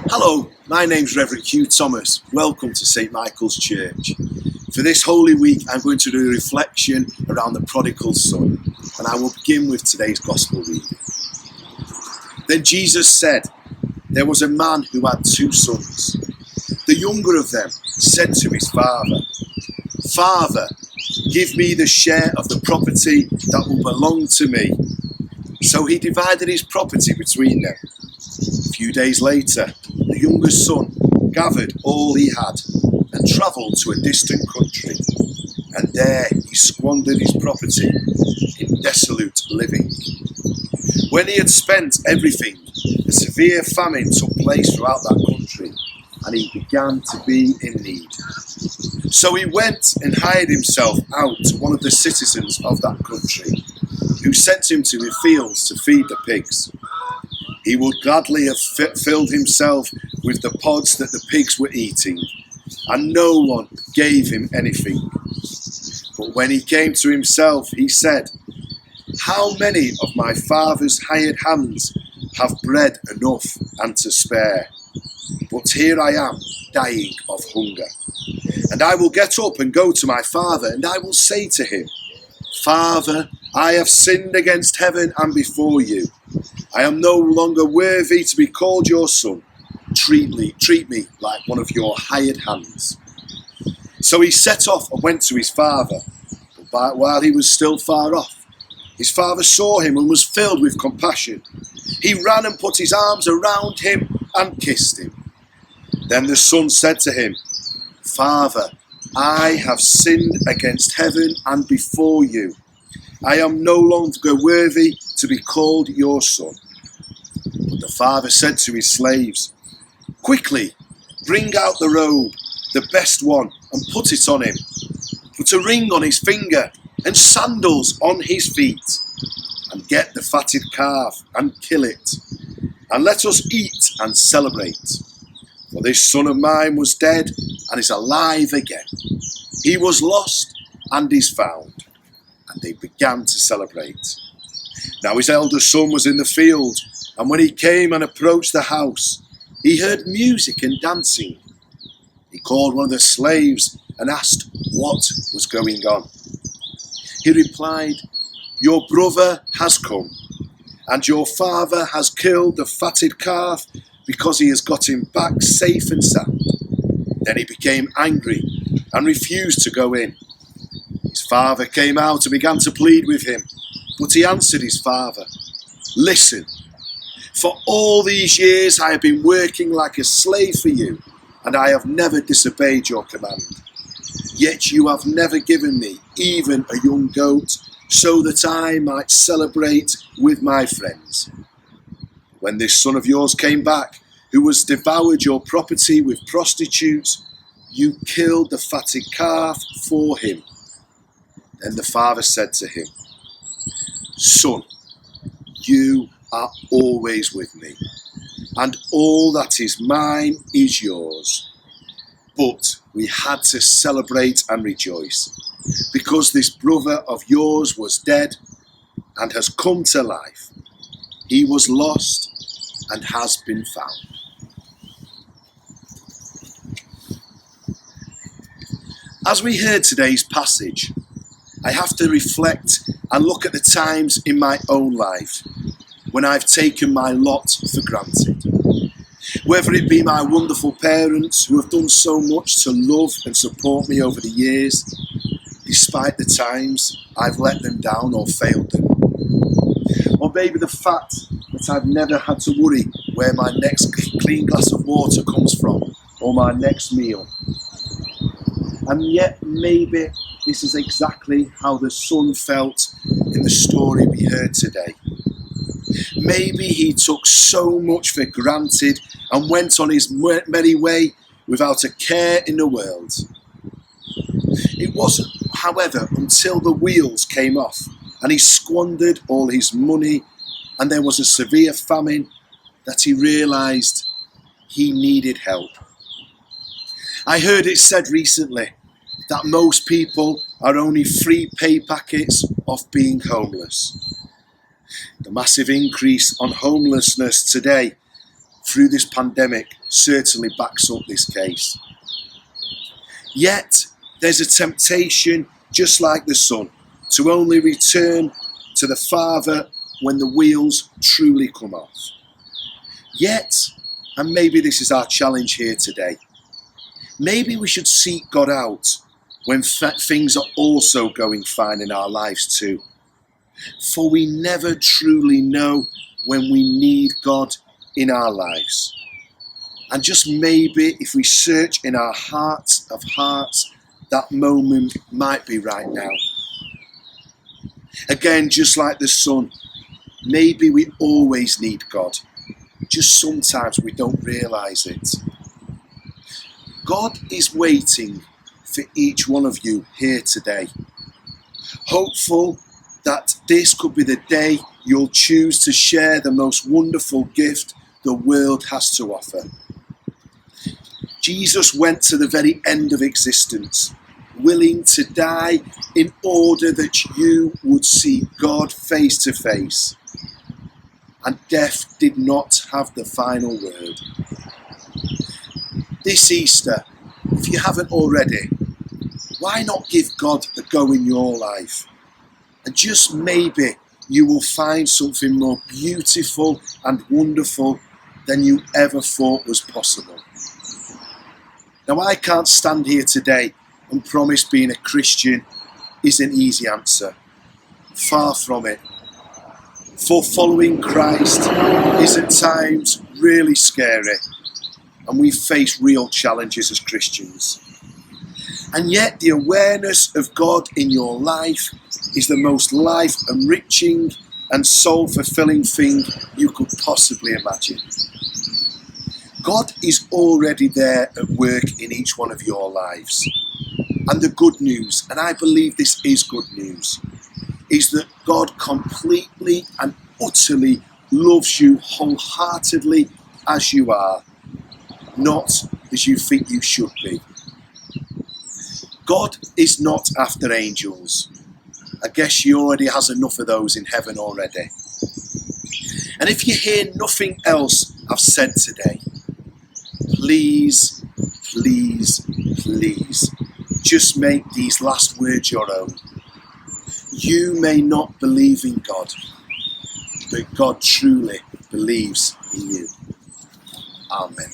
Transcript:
Hello, my name's Reverend Hugh Thomas. Welcome to St Michael's Church. For this Holy Week, I'm going to do a reflection around the prodigal son, and I will begin with today's Gospel reading. Then Jesus said, there was a man who had 2 sons. The younger of them said to his father, Father, give me the share of the property that will belong to me. So he divided his property between them. A few days later, the younger son gathered all he had and travelled to a distant country, and there he squandered his property in dissolute living. When he had spent everything, a severe famine took place throughout that country, and he began to be in need. So he went and hired himself out to one of the citizens of that country, who sent him to the fields to feed the pigs. He would gladly have filled himself with the pods that the pigs were eating, and no one gave him anything. But when he came to himself, he said, How many of my father's hired hands have bread enough and to spare? But here I am, dying of hunger. And I will get up and go to my father, and I will say to him, Father, I have sinned against heaven and before you. I am no longer worthy to be called your son. Treat me like one of your hired hands. So he set off and went to his father. But while he was still far off, his father saw him and was filled with compassion. He ran and put his arms around him and kissed him. Then the son said to him, Father, I have sinned against heaven and before you. I am no longer worthy to be called your son. But the father said to his slaves, Quickly, bring out the robe, the best one, and put it on him. Put a ring on his finger and sandals on his feet. And get the fatted calf and kill it. And let us eat and celebrate. For this son of mine was dead and is alive again. He was lost and is found. And they began to celebrate. Now his elder son was in the field, and when he came and approached the house, he heard music and dancing. He called one of the slaves and asked what was going on. He replied, Your brother has come, and your father has killed the fatted calf because he has got him back safe and sound. Then he became angry and refused to go in. His father came out and began to plead with him, but he answered his father, Listen, for all these years I have been working like a slave for you, and I have never disobeyed your command. Yet you have never given me even a young goat, so that I might celebrate with my friends. When this son of yours came back, who has devoured your property with prostitutes, you killed the fatted calf for him. Then the father said to him, Son, you are always with me, and all that is mine is yours. But we had to celebrate and rejoice, because this brother of yours was dead and has come to life. He was lost and has been found. As we heard today's passage, I have to reflect and look at the times in my own life when I've taken my lot for granted. Whether it be my wonderful parents who have done so much to love and support me over the years, despite the times I've let them down or failed them. Or maybe the fact that I've never had to worry where my next clean glass of water comes from or my next meal. And yet maybe this is exactly how the son felt in the story we heard today. Maybe he took so much for granted and went on his merry way without a care in the world. It wasn't, however, until the wheels came off and he squandered all his money and there was a severe famine that he realised he needed help. I heard it said recently that most people are only 3 pay packets off being homeless. The massive increase on homelessness today through this pandemic certainly backs up this case. Yet, there's a temptation, just like the Son, to only return to the Father when the wheels truly come off. Yet, and maybe this is our challenge here today, maybe we should seek God out when things are also going fine in our lives too. For we never truly know when we need God in our lives. And just maybe if we search in our hearts of hearts, that moment might be right now. Again, just like the Son, maybe we always need God. Just sometimes we don't realise it. God is waiting for each one of you here today. Hopeful that this could be the day you'll choose to share the most wonderful gift the world has to offer. Jesus went to the very end of existence, willing to die in order that you would see God face to face. And death did not have the final word. This Easter, if you haven't already, why not give God a go in your life? And just maybe you will find something more beautiful and wonderful than you ever thought was possible. Now, I can't stand here today and promise being a Christian is an easy answer. Far from it. For following Christ is at times really scary, and we face real challenges as Christians. And yet the awareness of God in your life is the most life-enriching and soul-fulfilling thing you could possibly imagine. God is already there at work in each one of your lives. And the good news, and I believe this is good news, is that God completely and utterly loves you wholeheartedly as you are, not as you think you should be. God is not after angels. I guess he already has enough of those in heaven already. And if you hear nothing else I've said today, please, please, please, just make these last words your own. You may not believe in God, but God truly believes in you. Amen.